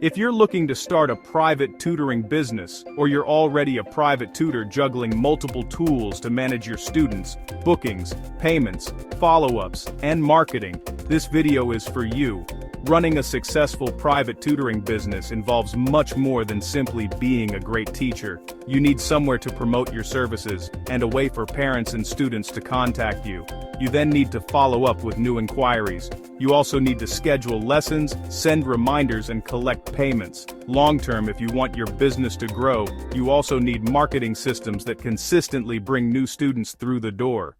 If you're looking to start a private tutoring business, or you're already a private tutor juggling multiple tools to manage your students, bookings, payments, follow-ups, and marketing, this video is for you. Running a successful private tutoring business involves much more than simply being a great teacher. You need somewhere to promote your services, and a way for parents and students to contact you. You then need to follow up with new inquiries. You also need to schedule lessons, send reminders, and collect payments. Long-term, if you want your business to grow, you also need marketing systems that consistently bring new students through the door.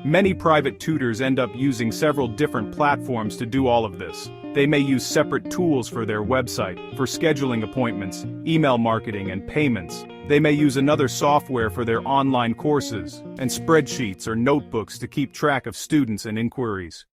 Many private tutors end up using several different platforms to do all of this. They may use separate tools for their website, for scheduling appointments, email marketing, and payments. They may use another software for their online courses, and spreadsheets or notebooks to keep track of students and inquiries.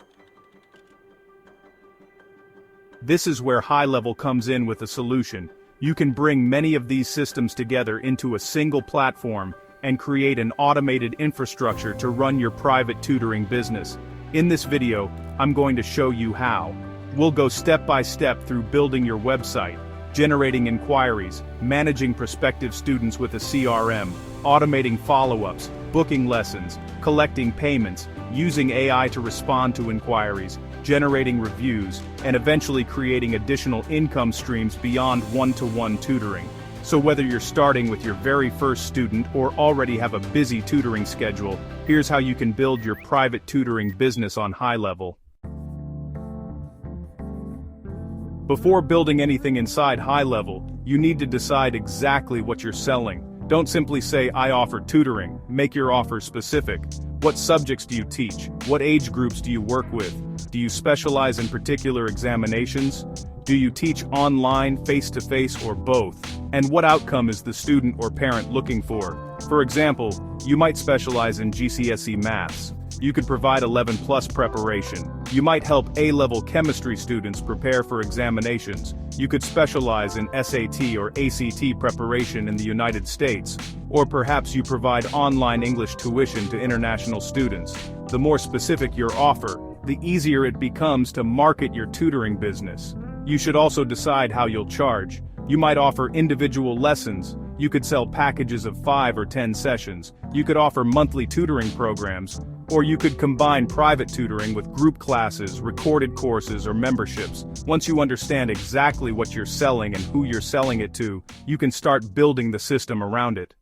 This is where HighLevel comes in with a solution. You can bring many of these systems together into a single platform and create an automated infrastructure to run your private tutoring business. In this video, I'm going to show you how. We'll go step by step through building your website, generating inquiries, managing prospective students with a CRM, automating follow-ups, booking lessons, collecting payments, using AI to respond to inquiries, generating reviews, and eventually creating additional income streams beyond one-to-one tutoring. So whether you're starting with your very first student or already have a busy tutoring schedule, here's how you can build your private tutoring business on HighLevel. Before building anything inside HighLevel, you need to decide exactly what you're selling. Don't simply say, "I offer tutoring." Make your offer specific. What subjects do you teach? What age groups do you work with? Do you specialize in particular examinations? Do you teach online, face-to-face, or both? And what outcome is the student or parent looking for? For example, you might specialize in GCSE maths. You could provide 11+ preparation. You might help A-level chemistry students prepare for examinations. You could specialize in SAT or ACT preparation in the United States. Or perhaps you provide online English tuition to international students. The more specific your offer, the easier it becomes to market your tutoring business. You should also decide how you'll charge. You might offer individual lessons. You could sell packages of 5 or 10 sessions. You could offer monthly tutoring programs. Or you could combine private tutoring with group classes, recorded courses, or memberships. Once you understand exactly what you're selling and who you're selling it to, you can start building the system around it.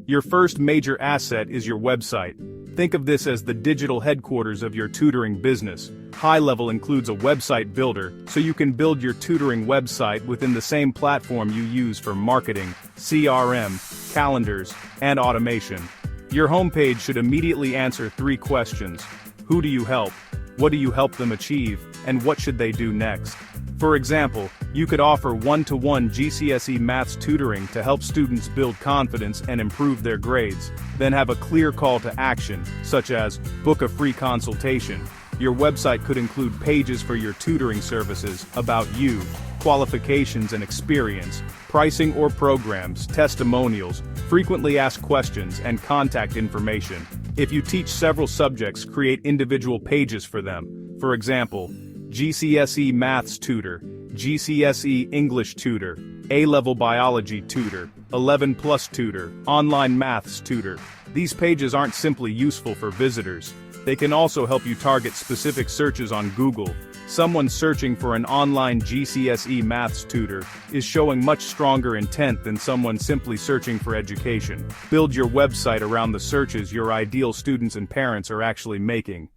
Your first major asset is your website. Think of this as the digital headquarters of your tutoring business. HighLevel includes a website builder, so you can build your tutoring website within the same platform you use for marketing, CRM, calendars, and automation. Your homepage should immediately answer 3 questions. Who do you help? What do you help them achieve? And what should they do next? For example, you could offer one-to-one GCSE maths tutoring to help students build confidence and improve their grades. Then have a clear call to action, such as, book a free consultation. Your website could include pages for your tutoring services, about you, qualifications and experience, pricing or programs, testimonials, frequently asked questions, and contact information. If you teach several subjects, create individual pages for them. For example, GCSE Maths Tutor, GCSE English Tutor, A-Level Biology Tutor, 11+ Tutor, Online Maths Tutor. These pages aren't simply useful for visitors. They can also help you target specific searches on Google. Someone searching for an online GCSE Maths tutor is showing much stronger intent than someone simply searching for education. Build your website around the searches your ideal students and parents are actually making.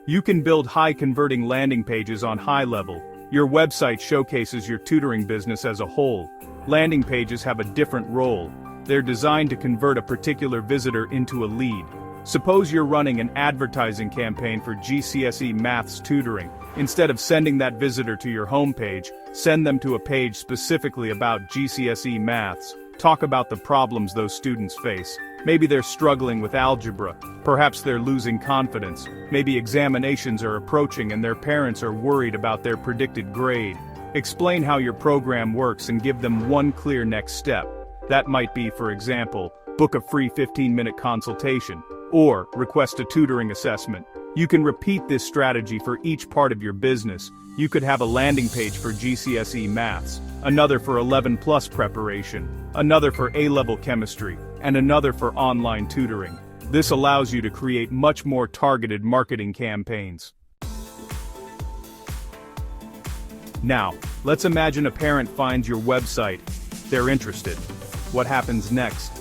You can build high-converting landing pages on HighLevel. Your website showcases your tutoring business as a whole. Landing pages have a different role. They're designed to convert a particular visitor into a lead. Suppose you're running an advertising campaign for GCSE Maths tutoring. Instead of sending that visitor to your homepage, send them to a page specifically about GCSE Maths. Talk about the problems those students face. Maybe they're struggling with algebra. Perhaps they're losing confidence. Maybe examinations are approaching and their parents are worried about their predicted grade. Explain how your program works and give them one clear next step. That might be, for example, book a free 15-minute consultation. Or, request a tutoring assessment. You can repeat this strategy for each part of your business. You could have a landing page for GCSE maths, another for 11 plus preparation, another for A-level chemistry, and another for online tutoring. This allows you to create much more targeted marketing campaigns. Now, let's imagine a parent finds your website. They're interested. What happens next?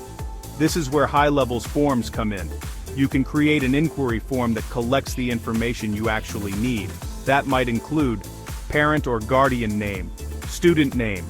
This is where HighLevel's forms come in. You can create an inquiry form that collects the information you actually need. That might include parent or guardian name, student name,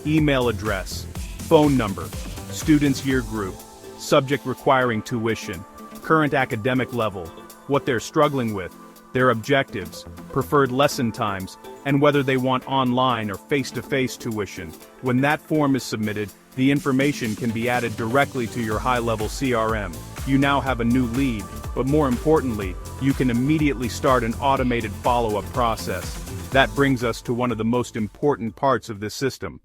email address, phone number, student's year group, subject requiring tuition, current academic level, what they're struggling with, their objectives, preferred lesson times, and whether they want online or face-to-face tuition. When that form is submitted, the information can be added directly to your HighLevel CRM. You now have a new lead, but more importantly, you can immediately start an automated follow-up process. That brings us to one of the most important parts of this system.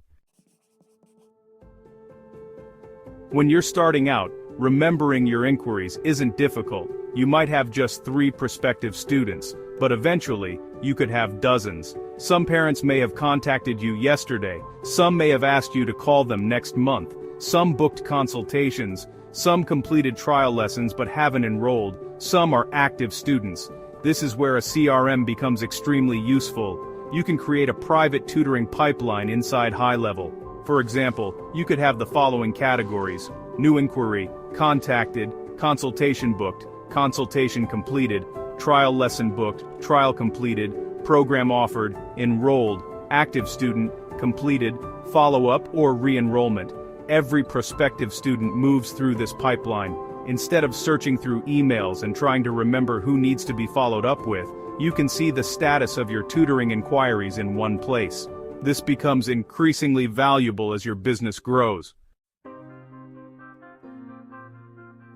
When you're starting out, remembering your inquiries isn't difficult. You might have just 3 prospective students, but eventually, you could have dozens. Some parents may have contacted you yesterday, some may have asked you to call them next month, some booked consultations, some completed trial lessons but haven't enrolled, some are active students. This is where a CRM becomes extremely useful. You can create a private tutoring pipeline inside HighLevel. For example, you could have the following categories: new inquiry, contacted, consultation booked, consultation completed, trial lesson booked, trial completed, program offered, enrolled, active student, completed, follow-up or re-enrollment. Every prospective student moves through this pipeline. Instead of searching through emails and trying to remember who needs to be followed up with, you can see the status of your tutoring inquiries in one place. This becomes increasingly valuable as your business grows.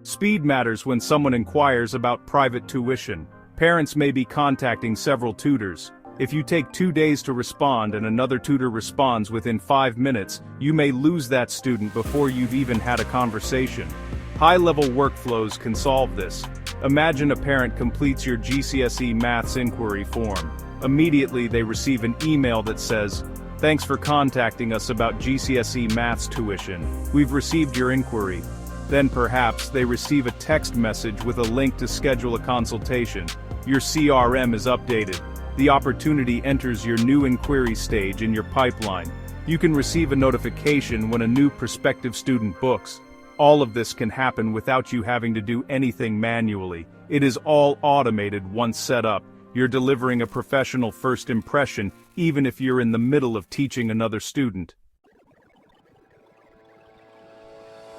Speed matters when someone inquires about private tuition. Parents may be contacting several tutors. If you take 2 days to respond and another tutor responds within 5 minutes, you may lose that student before you've even had a conversation. HighLevel workflows can solve this. Imagine a parent completes your GCSE maths inquiry form. Immediately they receive an email that says, "Thanks for contacting us about GCSE maths tuition. We've received your inquiry." Then perhaps they receive a text message with a link to schedule a consultation. Your CRM is updated. The opportunity enters your new inquiry stage in your pipeline. You can receive a notification when a new prospective student books. All of this can happen without you having to do anything manually. It is all automated once set up. You're delivering a professional first impression, even if you're in the middle of teaching another student.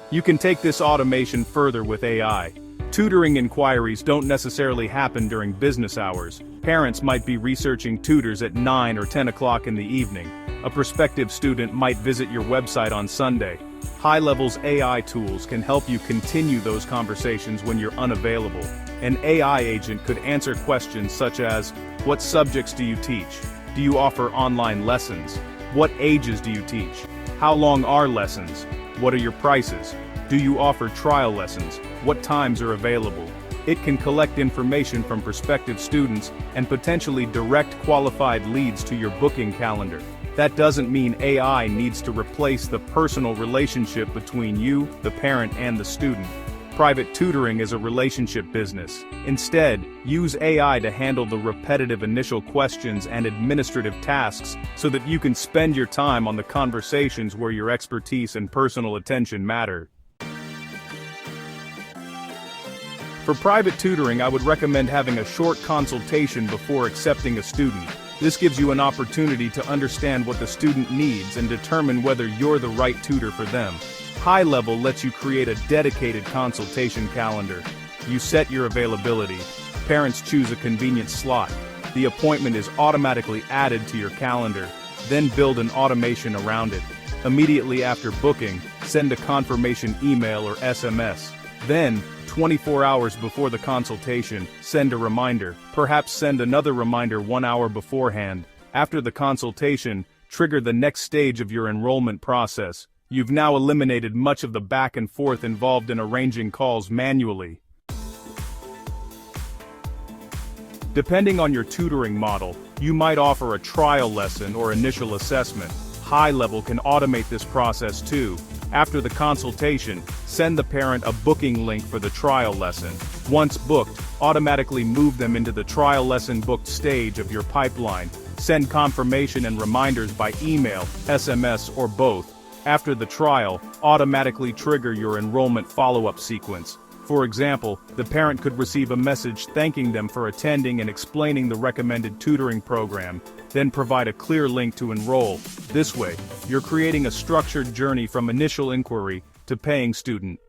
You can take this automation further with AI. Tutoring inquiries don't necessarily happen during business hours. Parents might be researching tutors at 9 or 10 o'clock in the evening. A prospective student might visit your website on Sunday. HighLevel's AI tools can help you continue those conversations when you're unavailable. An AI agent could answer questions such as, what subjects do you teach? Do you offer online lessons? What ages do you teach? How long are lessons? What are your prices? Do you offer trial lessons? What times are available? It can collect information from prospective students and potentially direct qualified leads to your booking calendar. That doesn't mean AI needs to replace the personal relationship between you, the parent, and the student. Private tutoring is a relationship business. Instead, use AI to handle the repetitive initial questions and administrative tasks so that you can spend your time on the conversations where your expertise and personal attention matter. For private tutoring, I would recommend having a short consultation before accepting a student. This gives you an opportunity to understand what the student needs and determine whether you're the right tutor for them. HighLevel lets you create a dedicated consultation calendar. You set your availability. Parents choose a convenient slot. The appointment is automatically added to your calendar. Then build an automation around it. Immediately after booking, send a confirmation email or SMS. Then, 24 hours before the consultation, send a reminder. Perhaps send another reminder 1 hour beforehand. After the consultation, trigger the next stage of your enrollment process. You've now eliminated much of the back and forth involved in arranging calls manually. Depending on your tutoring model, you might offer a trial lesson or initial assessment. HighLevel can automate this process too. After the consultation, send the parent a booking link for the trial lesson. Once booked, automatically move them into the trial lesson booked stage of your pipeline. Send confirmation and reminders by email, SMS, or both. After the trial, automatically trigger your enrollment follow-up sequence. For example, the parent could receive a message thanking them for attending and explaining the recommended tutoring program, then provide a clear link to enroll. This way, you're creating a structured journey from initial inquiry to paying student.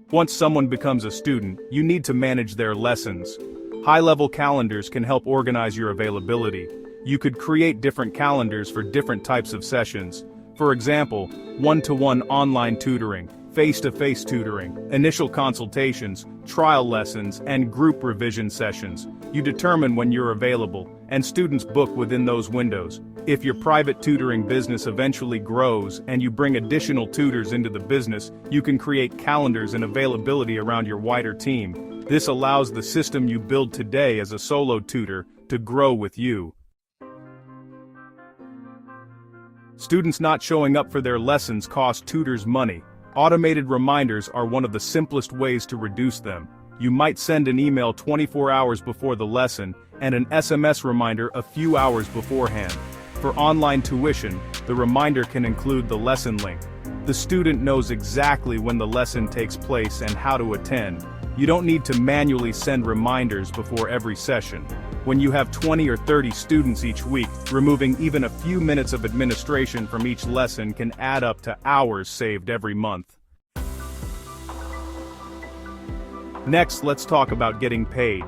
Once someone becomes a student, you need to manage their lessons. HighLevel calendars can help organize your availability. You could create different calendars for different types of sessions. For example, one-to-one online tutoring, face-to-face tutoring, initial consultations, trial lessons, and group revision sessions. You determine when you're available, and students book within those windows. If your private tutoring business eventually grows and you bring additional tutors into the business, you can create calendars and availability around your wider team. This allows the system you build today as a solo tutor to grow with you. Students not showing up for their lessons cost tutors money. Automated reminders are one of the simplest ways to reduce them. You might send an email 24 hours before the lesson and an SMS reminder a few hours beforehand. For online tuition, the reminder can include the lesson link. The student knows exactly when the lesson takes place and how to attend. You don't need to manually send reminders before every session. When you have 20 or 30 students each week, removing even a few minutes of administration from each lesson can add up to hours saved every month. Next, let's talk about getting paid.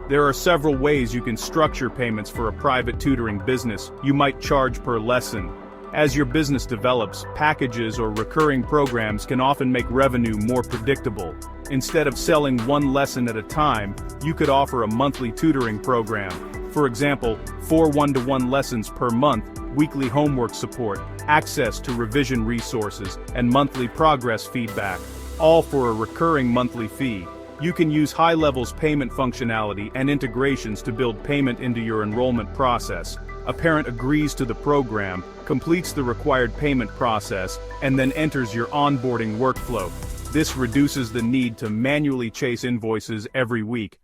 There are several ways you can structure payments for a private tutoring business. You might charge per lesson. As your business develops, packages or recurring programs can often make revenue more predictable. Instead of selling one lesson at a time, you could offer a monthly tutoring program. For example, 4 one-to-one lessons per month, weekly homework support, access to revision resources, and monthly progress feedback, all for a recurring monthly fee. You can use HighLevel's payment functionality and integrations to build payment into your enrollment process. A parent agrees to the program, completes the required payment process, and then enters your onboarding workflow. This reduces the need to manually chase invoices every week.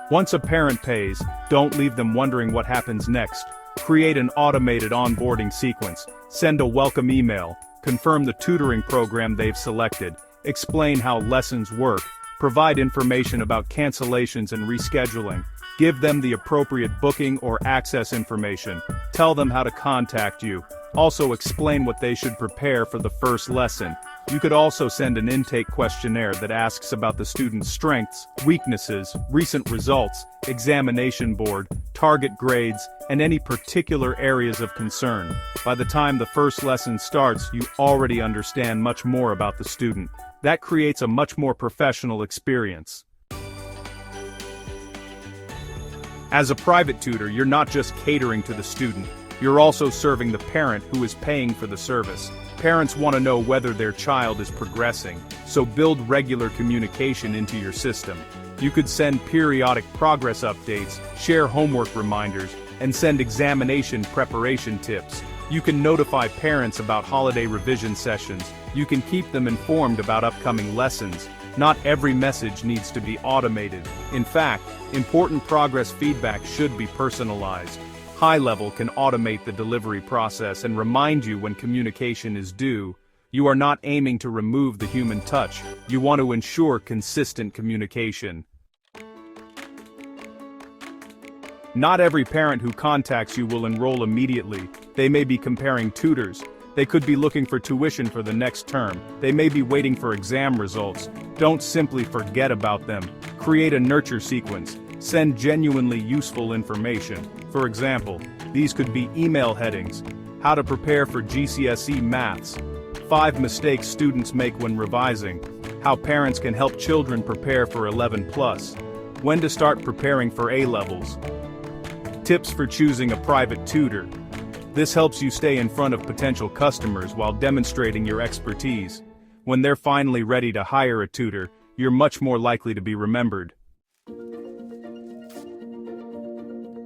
Once a parent pays, don't leave them wondering what happens next. Create an automated onboarding sequence, send a welcome email, confirm the tutoring program they've selected, explain how lessons work, provide information about cancellations and rescheduling, give them the appropriate booking or access information, tell them how to contact you. Also explain what they should prepare for the first lesson. You could also send an intake questionnaire that asks about the student's strengths, weaknesses, recent results, examination board, target grades, and any particular areas of concern. By the time the first lesson starts, you already understand much more about the student. That creates a much more professional experience. As a private tutor, you're not just catering to the student, you're also serving the parent who is paying for the service. Parents want to know whether their child is progressing, so build regular communication into your system. You could send periodic progress updates, share homework reminders, and send examination preparation tips. You can notify parents about holiday revision sessions. You can keep them informed about upcoming lessons. Not every message needs to be automated. In fact, important progress feedback should be personalized. HighLevel can automate the delivery process and remind you when communication is due. You are not aiming to remove the human touch. You want to ensure consistent communication. Not every parent who contacts you will enroll immediately. They may be comparing tutors. They could be looking for tuition for the next term. They may be waiting for exam results. Don't simply forget about them. Create a nurture sequence. Send genuinely useful information. For example, these could be email headings: how to prepare for GCSE maths, 5 mistakes students make when revising, how parents can help children prepare for 11+, when to start preparing for A-levels, tips for choosing a private tutor. This helps you stay in front of potential customers while demonstrating your expertise. When they're finally ready to hire a tutor, you're much more likely to be remembered.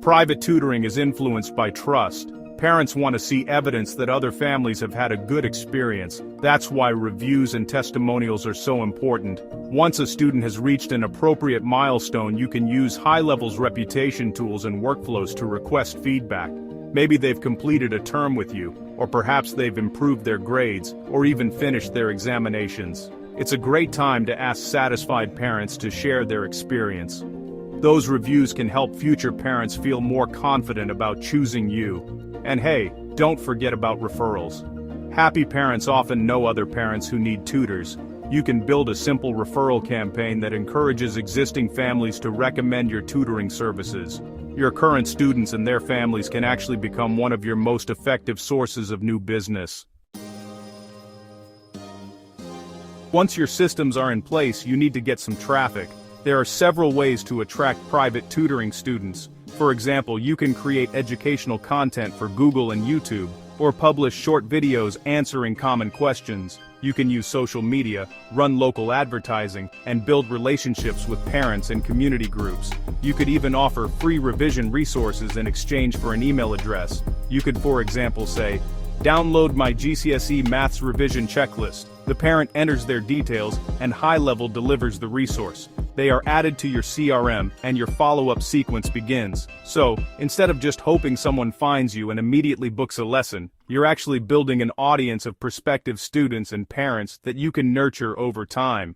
Private tutoring is influenced by trust. Parents want to see evidence that other families have had a good experience. That's why reviews and testimonials are so important. Once a student has reached an appropriate milestone, you can use HighLevel's reputation tools and workflows to request feedback. Maybe they've completed a term with you, or perhaps they've improved their grades, or even finished their examinations. It's a great time to ask satisfied parents to share their experience. Those reviews can help future parents feel more confident about choosing you. And hey, don't forget about referrals. Happy parents often know other parents who need tutors. You can build a simple referral campaign that encourages existing families to recommend your tutoring services. Your current students and their families can actually become one of your most effective sources of new business. Once your systems are in place, you need to get some traffic. There are several ways to attract private tutoring students. For example, you can create educational content for Google and YouTube, or publish short videos answering common questions. You can use social media, run local advertising, and build relationships with parents and community groups. You could even offer free revision resources in exchange for an email address. You could, for example, say, "Download my GCSE Maths revision checklist." The parent enters their details, and HighLevel delivers the resource. They are added to your CRM, and your follow-up sequence begins. So, instead of just hoping someone finds you and immediately books a lesson, you're actually building an audience of prospective students and parents that you can nurture over time.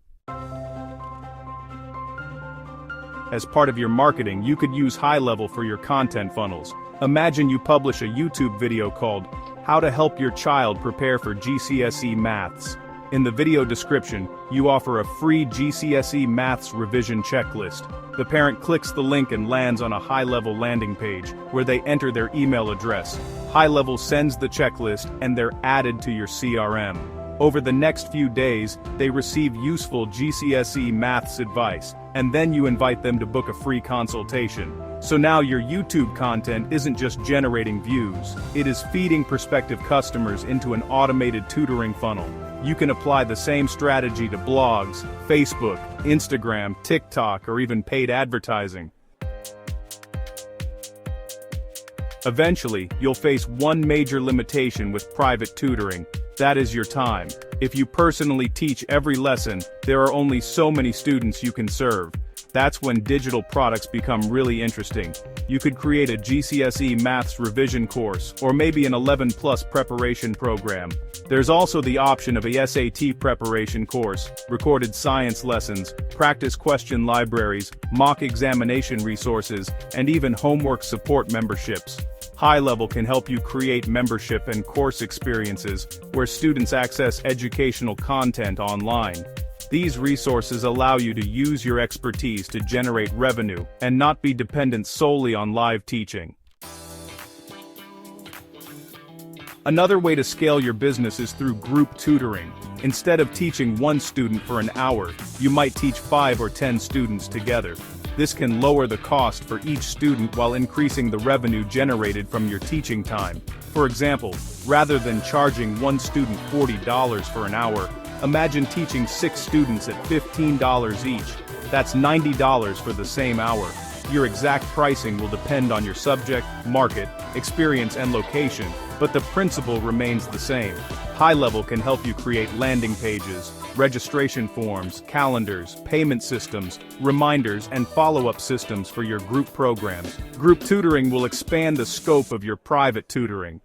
As part of your marketing, you could use HighLevel for your content funnels. Imagine you publish a YouTube video called, "How to Help Your Child Prepare for GCSE Maths." In the video description, you offer a free GCSE Maths revision checklist. The parent clicks the link and lands on a HighLevel landing page, where they enter their email address. HighLevel sends the checklist, and they're added to your CRM. Over the next few days, they receive useful GCSE Maths advice, and then you invite them to book a free consultation. So now your YouTube content isn't just generating views, it is feeding prospective customers into an automated tutoring funnel. You can apply the same strategy to blogs, Facebook, Instagram, TikTok, or even paid advertising. Eventually, you'll face one major limitation with private tutoring. That is your time. If you personally teach every lesson, there are only so many students you can serve. That's when digital products become really interesting. You could create a GCSE Maths revision course, or maybe an 11+ preparation program. There's also the option of a SAT preparation course, recorded science lessons, practice question libraries, mock examination resources, and even homework support memberships. HighLevel can help you create membership and course experiences where students access educational content online. These resources allow you to use your expertise to generate revenue and not be dependent solely on live teaching. Another way to scale your business is through group tutoring. Instead of teaching one student for an hour, you might teach 5 or 10 students together. This can lower the cost for each student while increasing the revenue generated from your teaching time. For example, rather than charging one student $40 for an hour, imagine teaching 6 students at $15 each. That's $90 for the same hour. Your exact pricing will depend on your subject, market, experience, and location, but the principle remains the same. HighLevel can help you create landing pages, registration forms, calendars, payment systems, reminders, and follow-up systems for your group programs. Group tutoring will expand the scope of your private tutoring.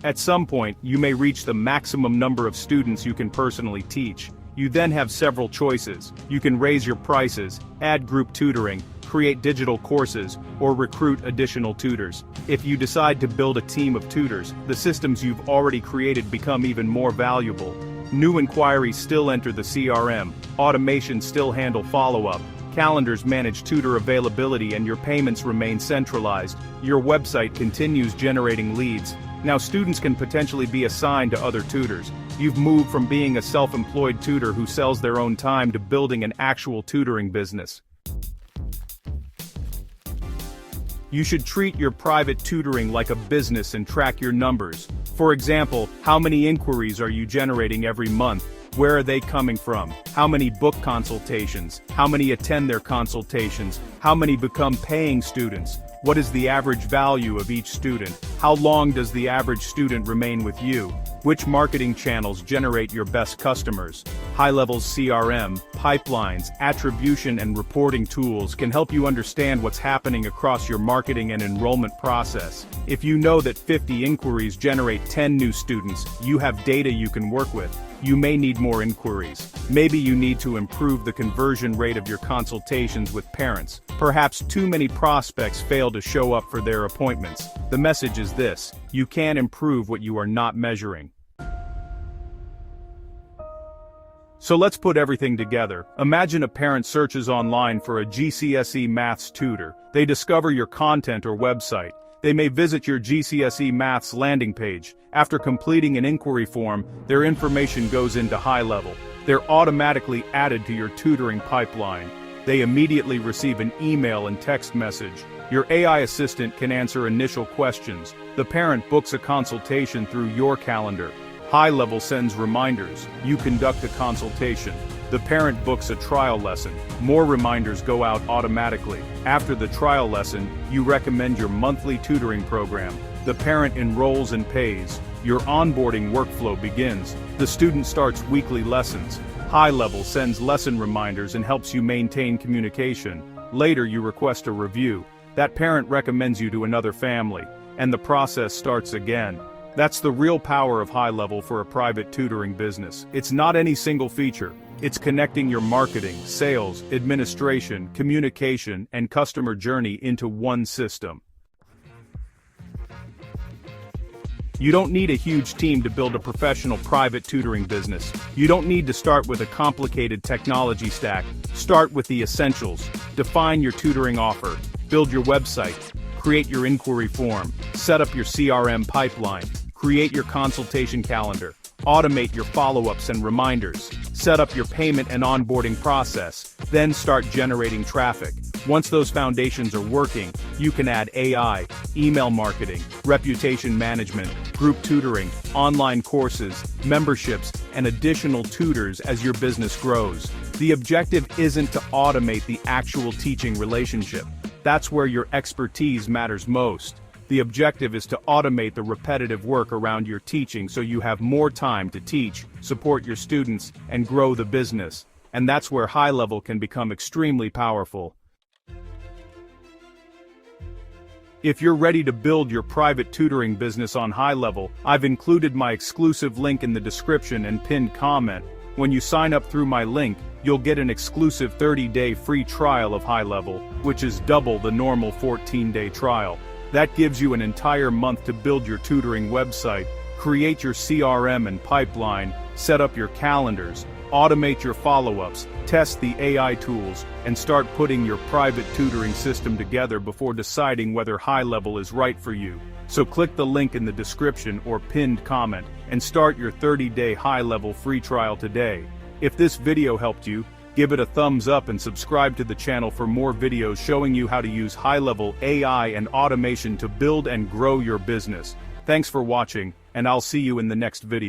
At some point, you may reach the maximum number of students you can personally teach. You then have several choices. You can raise your prices, add group tutoring, create digital courses, or recruit additional tutors. If you decide to build a team of tutors, the systems you've already created become even more valuable. New inquiries still enter the CRM, automations still handle follow-up, calendars manage tutor availability, and your payments remain centralized. Your website continues generating leads. Now students can potentially be assigned to other tutors. You've moved from being a self-employed tutor who sells their own time to building an actual tutoring business. You should treat your private tutoring like a business and track your numbers. For example, how many inquiries are you generating every month? Where are they coming from? How many book consultations? How many attend their consultations? How many become paying students? What is the average value of each student? How long does the average student remain with you? Which marketing channels generate your best customers? HighLevel's CRM, pipelines, attribution and reporting tools can help you understand what's happening across your marketing and enrollment process. If you know that 50 inquiries generate 10 new students, you have data you can work with. You may need more inquiries. Maybe you need to improve the conversion rate of your consultations with parents. Perhaps too many prospects fail to show up for their appointments. The message is this: you can improve what you are not measuring. So let's put everything together. Imagine a parent searches online for a GCSE maths tutor. They discover your content or website. They may visit your GCSE Maths landing page. After completing an inquiry form, their information goes into HighLevel. They're automatically added to your tutoring pipeline. They immediately receive an email and text message. Your AI assistant can answer initial questions. The parent books a consultation through your calendar. HighLevel sends reminders. You conduct a consultation. The parent books a trial lesson. More reminders go out automatically. After the trial lesson, you recommend your monthly tutoring program. The parent enrolls and pays. Your onboarding workflow begins. The student starts weekly lessons. HighLevel sends lesson reminders and helps you maintain communication. Later you request a review. That parent recommends you to another family, and the process starts again. That's the real power of HighLevel for a private tutoring business. It's not any single feature. It's connecting your marketing, sales, administration, communication, and customer journey into one system. You don't need a huge team to build a professional private tutoring business. You don't need to start with a complicated technology stack. Start with the essentials. Define your tutoring offer. Build your website. Create your inquiry form. Set up your CRM pipeline. Create your consultation calendar. Automate your follow-ups and reminders. Set up your payment and onboarding process. Then start generating traffic. Once those foundations are working, you can add AI, email marketing, reputation management, group tutoring, online courses, memberships, and additional tutors as your business grows. The objective isn't to automate the actual teaching relationship. That's where your expertise matters most. The objective is to automate the repetitive work around your teaching so you have more time to teach, support your students, and grow the business. And that's where HighLevel can become extremely powerful. If you're ready to build your private tutoring business on HighLevel, I've included my exclusive link in the description and pinned comment. When you sign up through my link, you'll get an exclusive 30-day free trial of HighLevel, which is double the normal 14-day trial. That gives you an entire month to build your tutoring website, create your CRM and pipeline, set up your calendars, automate your follow-ups, test the AI tools, and start putting your private tutoring system together before deciding whether HighLevel is right for you. So click the link in the description or pinned comment and start your 30-day HighLevel free trial today. If this video helped you, give it a thumbs up and subscribe to the channel for more videos showing you how to use HighLevel AI and automation to build and grow your business. Thanks for watching, and I'll see you in the next video.